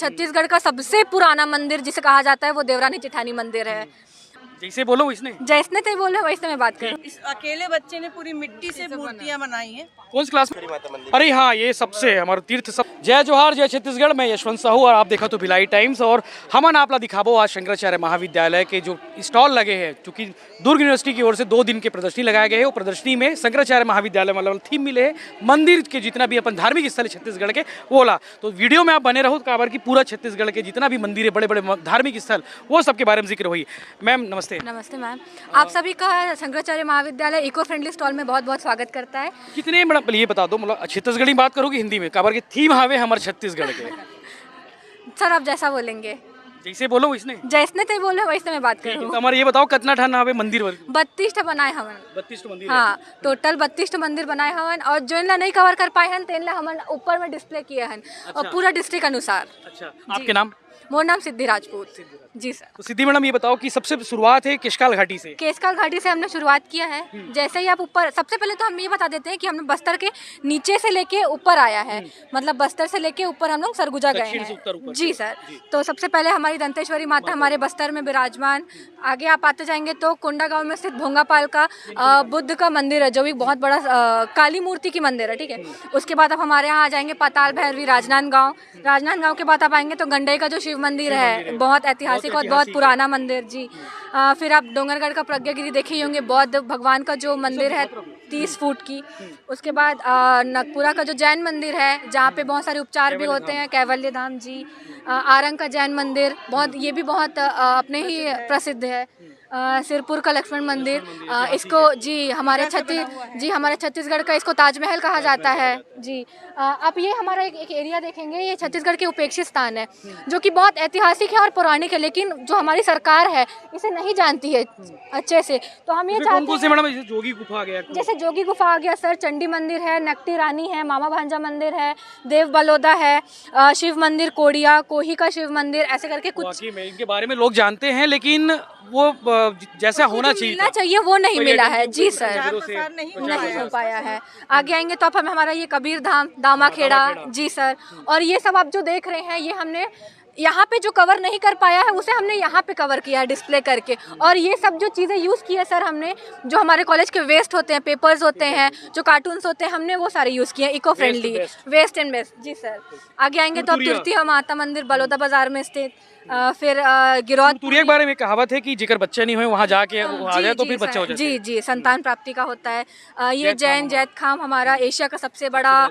छत्तीसगढ़ का सबसे पुराना मंदिर जिसे कहा जाता है वो देवरानी जेठानी मंदिर है। जैसे बोलो वैसने जैसने तो बोले वैसे मैं बात करूँ। इस अकेले बच्चे ने पूरी मिट्टी से मूर्तियां बनाई हैं। कौन सी क्लास में? अरे हाँ, ये सबसे हमारा तीर्थ सब। जय जोहार, जय छत्तीसगढ़। मैं यशवंत साहू और आप देखा तो भिलाई टाइम्स। और हमन आपला दिखाबो आज शंकराचार्य महाविद्यालय के जो स्टॉल लगे हैं, क्योंकि दुर्ग यूनिवर्सिटी की ओर से 2 दिन के प्रदर्शनी लगाए गए हैं। वो प्रदर्शनी में शंकराचार्य महाविद्यालय मतलब थीम मिले है मंदिर के जितना भी अपन धार्मिक स्थल है छत्तीसगढ़ के वो ला। तो वीडियो में आप बने रहो काबर की पूरा छत्तीसगढ़ के जितना भी मंदिर है, बड़े बड़े धार्मिक स्थल, वो सबके बारे में जिक्र हुई। मैम नमस्ते। नमस्ते मैम, आप सभी का शंकराचार्य महाविद्यालय इको फ्रेंडली स्टॉल में बहुत बहुत स्वागत करता है। कितने मतलब ये बता दो, मतलब छत्तीसगढ़ी बात करोगे हिंदी में? काबर की थीम हावे हमारे छत्तीसगढ़ के। सर आप जैसा बोलेंगे। जैसे बोलो वैसने। जैसने तो बोले वैसे मैं बात करूँ। तो हमारे ये बताओ कितना ठन हावे मंदिर? 32 बनाए हवन। 32 मंदिर। हाँ, टोटल 32 मंदिर बनाए हवन और जो इनला नहीं कवर कर पाए हन तेनला हमन ऊपर में डिस्प्ले किए हन। और पूरा डिस्ट्रिक्ट अनुसार। अच्छा, आपके नाम? मोर नाम सिद्धि राजपूत। जी सर। तो सिद्धि मैडम ये बताओ कि सबसे शुरुआत है केशकाल घाटी से। केशकाल घाटी से हमने शुरुआत किया है। जैसे ही आप ऊपर, सबसे पहले तो हम ये बता देते हैं कि हमने बस्तर के नीचे से लेके ऊपर आया है, मतलब बस्तर से लेके ऊपर हम लोग सरगुजा गए हैं। जी सर। तो सबसे पहले हमारी दंतेश्वरी माता हमारे बस्तर में विराजमान। आगे आप आते जाएंगे तो कोंडागांव में स्थित भोंगापाल का बुद्ध का मंदिर है, जो भी बहुत बड़ा काली मूर्ति की मंदिर है। ठीक है। उसके बाद आप हमारे यहाँ आ जाएंगे पाताल भैरवी राजनांदगांव के बाद आप आएंगे तो गंडई का जो शिव मंदिर है, बहुत ऐतिहासिक और बहुत पुराना मंदिर। जी। फिर आप डोंगरगढ़ का प्रज्ञागिरी देखे ही होंगे, बौद्ध भगवान का जो मंदिर है 30 फुट की। उसके बाद नगपुरा का जो जैन मंदिर है, जहाँ पे बहुत सारे उपचार भी होते हैं, कैवल्य धाम। जी। आरंग का जैन मंदिर बहुत, ये भी बहुत अपने ही प्रसिद्ध है। सिरपुर का लक्ष्मण मंदिर, इसको हमारे छत्तीसगढ़ का इसको ताजमहल कहा जाता है। जी। आप ये हमारा एक एरिया देखेंगे, ये छत्तीसगढ़ के उपेक्षित स्थान है, जो कि बहुत ऐतिहासिक है और पौराणिक है, लेकिन जो हमारी सरकार है इसे नहीं जानती है अच्छे से। तो हम ये चाहते हैं, मैडम जैसे जोगी गुफा आ गया, जैसे जोगी गुफा आ गया सर, चंडी मंदिर है, नकटी रानी है, मामा भांजा मंदिर है, देव बलोदा है, शिव मंदिर कोडिया, कोही का शिव मंदिर, ऐसे करके कुछ इनके बारे में लोग जानते हैं, लेकिन वो जैसा होना चाहिए वो नहीं मिला है। जी सर, नहीं हो पाया है। आगे आएंगे तो आप हमारा ये कबीर धाम, दामाखेड़ा। जी सर। और ये सब आप जो देख रहे हैं, ये हमने यहाँ पे जो कवर नहीं कर पाया है उसे हमने यहाँ पे कवर किया है डिस्प्ले करके। और ये सब जो चीज़ें यूज़ की है सर हमने, जो हमारे कॉलेज के वेस्ट होते हैं, पेपर्स होते हैं, जो कार्टून्स होते हैं, हमने वो सारे यूज़ किए हैं, eco friendly, waste and best. जी सर। आगे आएंगे तो अब तुर्ती माता मंदिर बलौदा बाजार में स्थित। फिर गिरौद के बारे में कहावत है कि जेकर बच्चा नहीं हुए वहाँ जाके आ जाए तो फिर बच्चा हो जाता है। जी, संतान प्राप्ति का होता है। ये जैन जैत खाम हमारा एशिया का सबसे बड़ा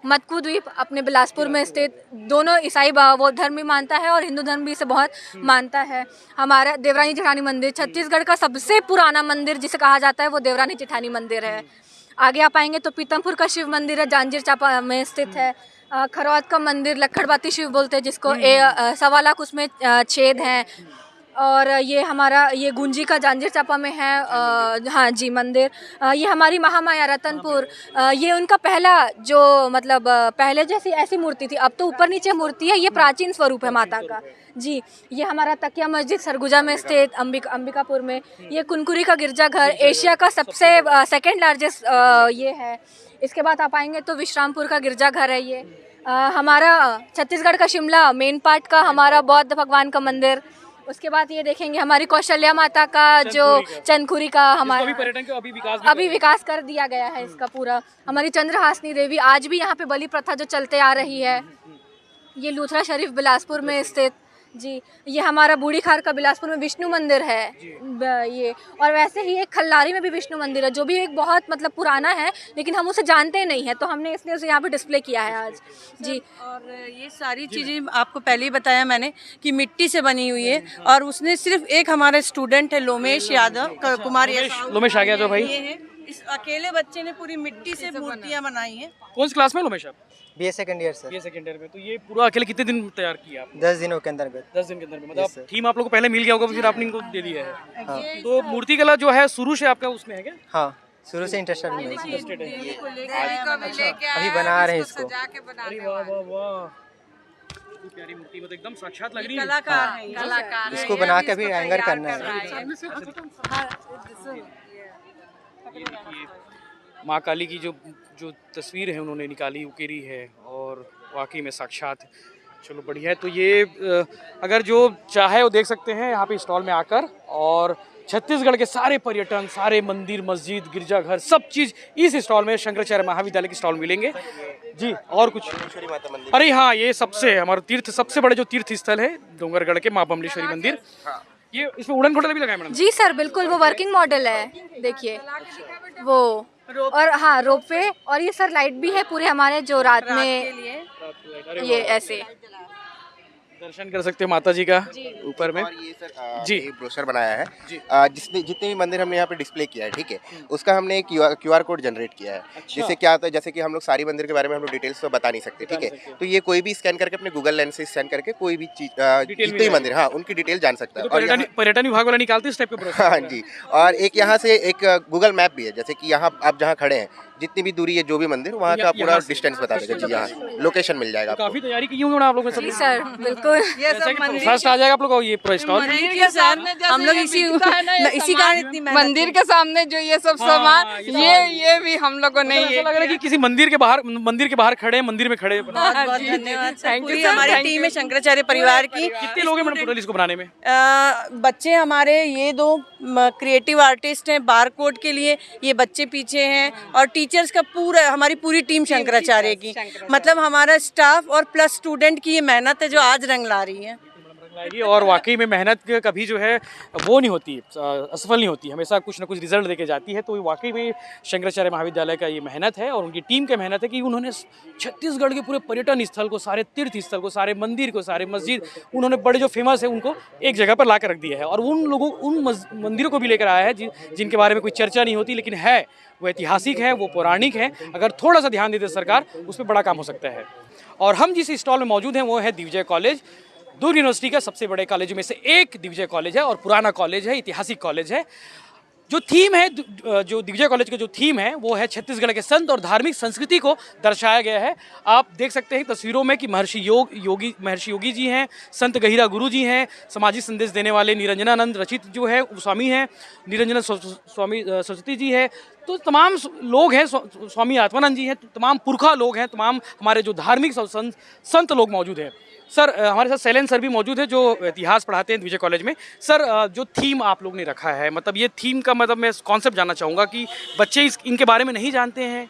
मटकू द्वीप अपने बिलासपुर में स्थित, दोनों ईसाई वो धर्म भी मानता है और हिंदू धर्म भी इसे बहुत मानता है। हमारा देवरानी जेठानी मंदिर छत्तीसगढ़ का सबसे पुराना मंदिर जिसे कहा जाता है वो देवरानी जेठानी मंदिर है। आगे आप आएंगे तो पीतमपुर का शिव मंदिर है, जांजगीर चांपा में स्थित है। खरौद का मंदिर लक्खड़बाती शिव बोलते हैं जिसको, 1.25 लाख उसमें छेद हैं। और ये हमारा ये गुंजी का जांजगीर चांपा में है। हाँ जी मंदिर। ये हमारी महामाया रतनपुर, ये उनका पहला जो मतलब पहले जैसी ऐसी मूर्ति थी, अब तो ऊपर नीचे मूर्ति है, ये प्राचीन स्वरूप है माता का। जी। ये हमारा तकिया मस्जिद सरगुजा में स्थित, अंबिकापुर में। ये कुनकुरी का गिरजाघर एशिया का सबसे सेकेंड लार्जेस्ट ये है। इसके बाद आप आएंगे तो विश्रामपुर का गिरजाघर है। ये हमारा छत्तीसगढ़ का शिमला मेन पार्ट का हमारा बौद्ध भगवान का मंदिर। उसके बाद ये देखेंगे हमारी कौशल्या माता का जो चनखुरी का हमारा अभी विकास कर दिया गया है इसका पूरा। हमारी चंद्रहासनी देवी आज भी यहाँ पे बलि प्रथा जो चलते आ रही है। ये लूथरा शरीफ बिलासपुर में स्थित। जी। ये हमारा बूढ़ी खार का बिलासपुर में विष्णु मंदिर है। ये और वैसे ही एक खल्लारी में भी विष्णु मंदिर है, जो भी एक बहुत मतलब पुराना है, लेकिन हम उसे जानते नहीं है, तो हमने इसलिए उसे यहाँ पे डिस्प्ले किया है आज। जी। और ये सारी चीज़ें आपको पहले ही बताया मैंने कि मिट्टी से बनी हुई है। और उसने सिर्फ एक हमारे स्टूडेंट है लोमेश यादव, कुमार लोमेश आ गया जो भाई, ये है, इस अकेले बच्चे ने पूरी मिट्टी से मूर्तियाँ बनाई हैं। कौन सी क्लास में लोमेश आप? BA second year sir. BA second year में। तो ये पूरा अकेले कितने दिन तैयार किया आप? 10 दिनों के अंदर। 10 दिन के अंदर में, मतलब थीम आप लोग को पहले मिल गया होगा फिर आपने इनको दे दिया है। हाँ। तो मूर्ति कला जो है शुरू से आपका उसमें है क्या? हाँ, शुरू से इंटरेस्टेड है। अभी बना रहे हैं इसको। अरे वाह वाह वाह, कितनी प्यारी मूर्ति, मतलब एकदम साक्षात लग रही है। कलाकार है, कलाकार इसको बना के अभी एंगर करना है। माँ काली की जो तस्वीर है उन्होंने निकाली, उकेरी है, और वाकई में साक्षात चलो बढ़िया है। तो ये अगर जो चाहे वो देख सकते हैं यहाँ पे स्टॉल में आकर, और छत्तीसगढ़ के सारे पर्यटन, सारे मंदिर, मस्जिद, गिरजाघर, सब चीज़ इस स्टॉल में, शंकराचार्य महाविद्यालय के स्टॉल में मिलेंगे जी। और कुछ? अरे हाँ, ये सबसे हमारा तीर्थ, सबसे बड़े जो तीर्थ स्थल है डोंगरगढ़ के माँ बमलेश्वरी मंदिर। ये इसमें उड़न खटोला भी लगाए मैडम? जी सर, बिल्कुल, वो वर्किंग मॉडल है, देखिए वो। और हाँ, रोपवे, और ये सर लाइट भी है पूरे हमारे जो रात में ये ऐसे दर्शन कर सकते हैं माता जी का ऊपर में। और ये सर जी। एक ब्रोशर बनाया है, जिसने जितने भी मंदिर हमने यहाँ पे डिस्प्ले किया है, ठीक है, उसका हमने एक क्यूआर कोड जनरेट किया है। जिससे क्या होता है, जैसे कि हम लोग सारी मंदिर के बारे में हम लोग डिटेल्स तो बता नहीं सकते, ठीक है, तो ये कोई भी स्कैन करके अपने गूगल लेंस से स्कैन करके कोई भी चीज, जितने भी मंदिर, हाँ, उनकी डिटेल जान सकता है। और पर्यटन विभाग वाला निकालते हैं इस टाइप के ब्रोशर? हाँ जी, और एक यहाँ से एक गूगल मैप भी है, जैसे कि यहाँ आप जहाँ खड़े हैं, जितनी भी दूरी है, जो भी मंदिर, वहाँ का पूरा डिस्टेंस बता देगा जी, यहाँ लोकेशन मिल जाएगा। काफी तैयारी की होंगी आप लोगों ने? जी सर, बिल्कुल। फर्स्ट आ जाएगा आप लोग ये पूरा स्टॉल। हम लोग इसी कारण मंदिर के सामने जो ये सब सामान, ये भी हम लोगों ने ऐसा लग रहा है कि किसी मंदिर के बाहर खड़े हैं, मंदिर में खड़े। बहुत बहुत धन्यवाद सर, पूरी हमारी टीम है शंकराचार्य परिवार की। कितने लोग हैं मैडम टोटल इसको बनाने में? बच्चे हमारे ये 2 क्रिएटिव आर्टिस्ट हैं बार कोड के लिए, ये बच्चे पीछे हैं, और टीचर्स का हमारी पूरी टीम शंकराचार्य की, मतलब हमारा स्टाफ और प्लस स्टूडेंट की ये मेहनत है जो आज रंग ला रही है। और वाकई में मेहनत कभी जो है वो नहीं होती, असफल नहीं होती, हमेशा कुछ ना कुछ रिजल्ट देके जाती है। तो वाकई में शंकराचार्य महाविद्यालय का ये मेहनत है और उनकी टीम की मेहनत है कि उन्होंने छत्तीसगढ़ के पूरे पर्यटन स्थल को, सारे तीर्थ स्थल को, सारे मंदिर को, सारे मस्जिद, उन्होंने बड़े जो फेमस है उनको एक जगह पर ला कर रख दिया है। और उन लोगों, उन मंदिरों को भी लेकर आया है जिनके बारे में कोई चर्चा नहीं होती, लेकिन है वो ऐतिहासिक है, वो पौराणिक है। अगर थोड़ा सा ध्यान देते सरकार, उस पर बड़ा काम हो सकता है। और हम जिस स्टॉल में मौजूद हैं वो है दिग्विजय कॉलेज, दुर्ग यूनिवर्सिटी का सबसे बड़े कॉलेजों में से एक दिग्विजय कॉलेज है, और पुराना कॉलेज है, ऐतिहासिक कॉलेज है। जो थीम है, जो दिग्विजय कॉलेज का जो थीम है वो है छत्तीसगढ़ के संत और धार्मिक संस्कृति को दर्शाया गया है। आप देख सकते हैं तस्वीरों में कि महर्षि योगी जी हैं, संत गहिरा गुरु जी हैं, सामाजिक संदेश देने वाले निरंजनानंद रचित जो है स्वामी हैं, निरंजन स्वामी सरस्वती जी है, तो तमाम लोग हैं, स्वामी आत्मानंद जी हैं, तमाम पुरखा लोग हैं, तमाम हमारे जो धार्मिक संत लोग मौजूद हैं। सर, हमारे साथ शैलेंद्र सर भी मौजूद है जो इतिहास पढ़ाते हैं दिग्विजय कॉलेज में। सर, जो थीम आप लोग ने रखा है, मतलब ये थीम का मतलब मैं कॉन्सेप्ट जानना चाहूँगा कि बच्चे इनके बारे में नहीं जानते हैं।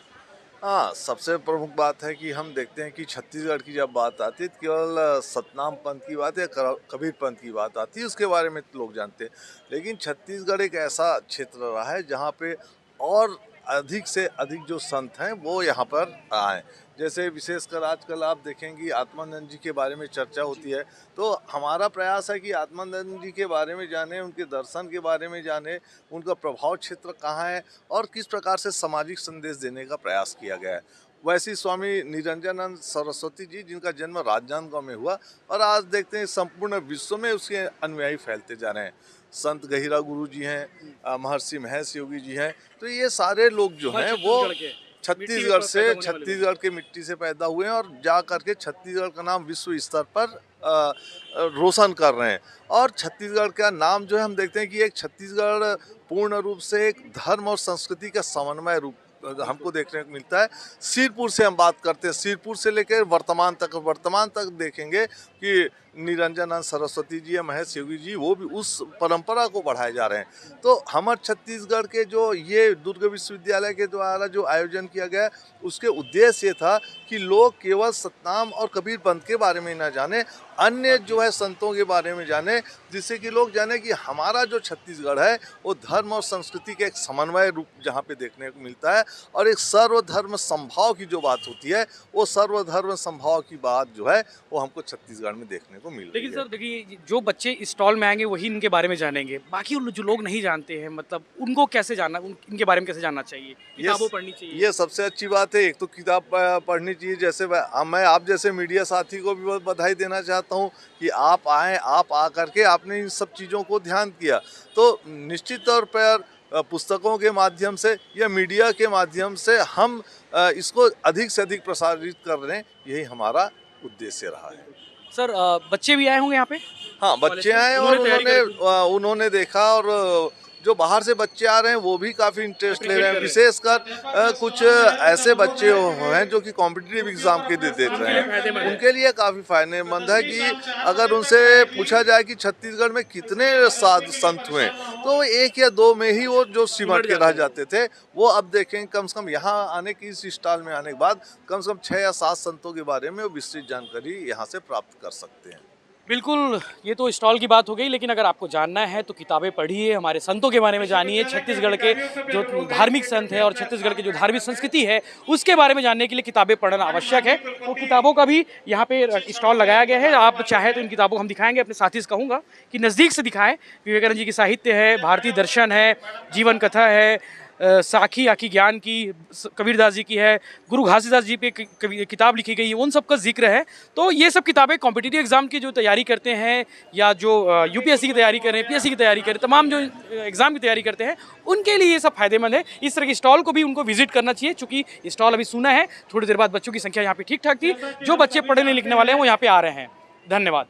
हाँ, सबसे प्रमुख बात है कि हम देखते हैं कि छत्तीसगढ़ की जब बात आती है, केवल सतनाम पंथ की बात या कबीर पंथ की बात आती है, उसके बारे में लोग जानते हैं। लेकिन छत्तीसगढ़ एक ऐसा क्षेत्र रहा है जहाँ पे और अधिक से अधिक जो संत हैं वो यहाँ पर आए। जैसे विशेषकर आजकल आप देखेंगे आत्मानंद जी के बारे में चर्चा होती है, तो हमारा प्रयास है कि आत्मानंद जी के बारे में जाने, उनके दर्शन के बारे में जाने, उनका प्रभाव क्षेत्र कहाँ है और किस प्रकार से सामाजिक संदेश देने का प्रयास किया गया है। वैसे स्वामी निरंजनानंद सरस्वती जी, जिनका जन्म राजनांदगांव में हुआ, और आज देखते हैं संपूर्ण विश्व में उसके अनुयायी फैलते जा रहे हैं। संत गहिरा गुरु जी हैं, महर्षि महेश योगी जी हैं, तो ये सारे लोग जो हैं वो छत्तीसगढ़ के मिट्टी से पैदा हुए हैं और जा करके छत्तीसगढ़ का नाम विश्व स्तर पर रोशन कर रहे हैं। और छत्तीसगढ़ का नाम जो है, हम देखते हैं कि एक छत्तीसगढ़ पूर्ण रूप से एक धर्म और संस्कृति का समन्वय रूप हमको देखने को मिलता है। सिरपुर से हम बात करते हैं, सिरपुर से लेकर वर्तमान तक देखेंगे कि निरंजनानंद सरस्वती जी या महेश योगी जी, वो भी उस परंपरा को बढ़ाए जा रहे हैं। तो हमारे छत्तीसगढ़ के जो ये दुर्ग विश्वविद्यालय के द्वारा जो आयोजन किया गया, उसके उद्देश्य ये था कि लोग केवल सतनाम और कबीर पंथ के बारे में ना जाने, अन्य जो है संतों के बारे में जाने, जिससे कि लोग जाने कि हमारा जो छत्तीसगढ़ है वो धर्म और संस्कृति के एक समन्वय रूप जहाँ पे देखने को मिलता है। और एक सर्वधर्म संभाव की जो बात होती है, वो सर्वधर्म संभाव की बात जो है वो हमको छत्तीसगढ़ में देखने को मिल रही है। लेकिन सर देखिए, जो बच्चे स्टॉल में आएंगे वही इनके बारे में जानेंगे, बाकी जो लोग नहीं जानते हैं, मतलब उनको कैसे जानना, इनके बारे में कैसे जानना चाहिए? किताबें पढ़नी चाहिए, ये सबसे अच्छी बात है। एक तो किताब पढ़नी चाहिए। जैसे मैं आप जैसे मीडिया साथी को भी बहुत बधाई देना चाहता हूँ कि आप आए, आप आकर के आपने इन सब चीज़ों को ध्यान किया। तो निश्चित तौर पर पुस्तकों के माध्यम से या मीडिया के माध्यम से हम इसको अधिक से अधिक प्रसारित कर रहे हैं, यही हमारा उद्देश्य रहा है। सर, बच्चे भी आए होंगे यहाँ पे? हाँ, बच्चे आए और उन्होंने देखा और जो बाहर से बच्चे आ रहे हैं वो भी काफ़ी इंटरेस्ट ले रहे हैं, विशेषकर कुछ ऐसे बच्चे हैं जो कि कॉम्पिटिटिव एग्जाम के लिए देख रहे हैं, उनके लिए काफ़ी फायदेमंद है कि अगर उनसे पूछा जाए कि छत्तीसगढ़ में कितने साधु संत हुए, तो 1 या 2 में ही वो जो सिमट के रह जाते थे, वो अब देखें कम से कम यहाँ आने की, इस स्टॉल में आने के बाद कम से कम 6 या 7 संतों के बारे में वो विस्तृत जानकारी यहाँ से प्राप्त कर सकते हैं। बिल्कुल, ये तो स्टॉल की बात हो गई, लेकिन अगर आपको जानना है तो किताबें पढ़िए, हमारे संतों के बारे में जानिए, छत्तीसगढ़ के जो धार्मिक संत है और छत्तीसगढ़ की जो धार्मिक संस्कृति है उसके बारे में जानने के लिए किताबें पढ़ना आवश्यक है। तो किताबों का भी यहाँ पे स्टॉल लगाया गया है, आप चाहे तो इन किताबों को हम दिखाएंगे, अपने साथी से कहूँगा कि नज़दीक से दिखाएं। विवेकानंद जी की साहित्य है, भारतीय दर्शन है, जीवन कथा है, साखी आखी ज्ञान की कबीरदास जी की है, गुरु घासीदास जी पे किताब लिखी गई है, उन सब का जिक्र है। तो ये सब किताबें कॉम्पिटिटिव एग्जाम की जो तैयारी करते हैं या जो यूपीएससी की तैयारी करें, पीएससी की तैयारी करें, तमाम जो एग्जाम की तैयारी करते हैं उनके लिए ये सब फायदेमंद है। इस तरह की स्टॉल को भी उनको विजिट करना चाहिए, चूँकि स्टॉल अभी सुना है, थोड़ी देर बाद बच्चों की संख्या यहाँ पे ठीक ठाक थी, जो बच्चे पढ़ने लिखने वाले हैं वो यहाँ पे आ रहे हैं। धन्यवाद।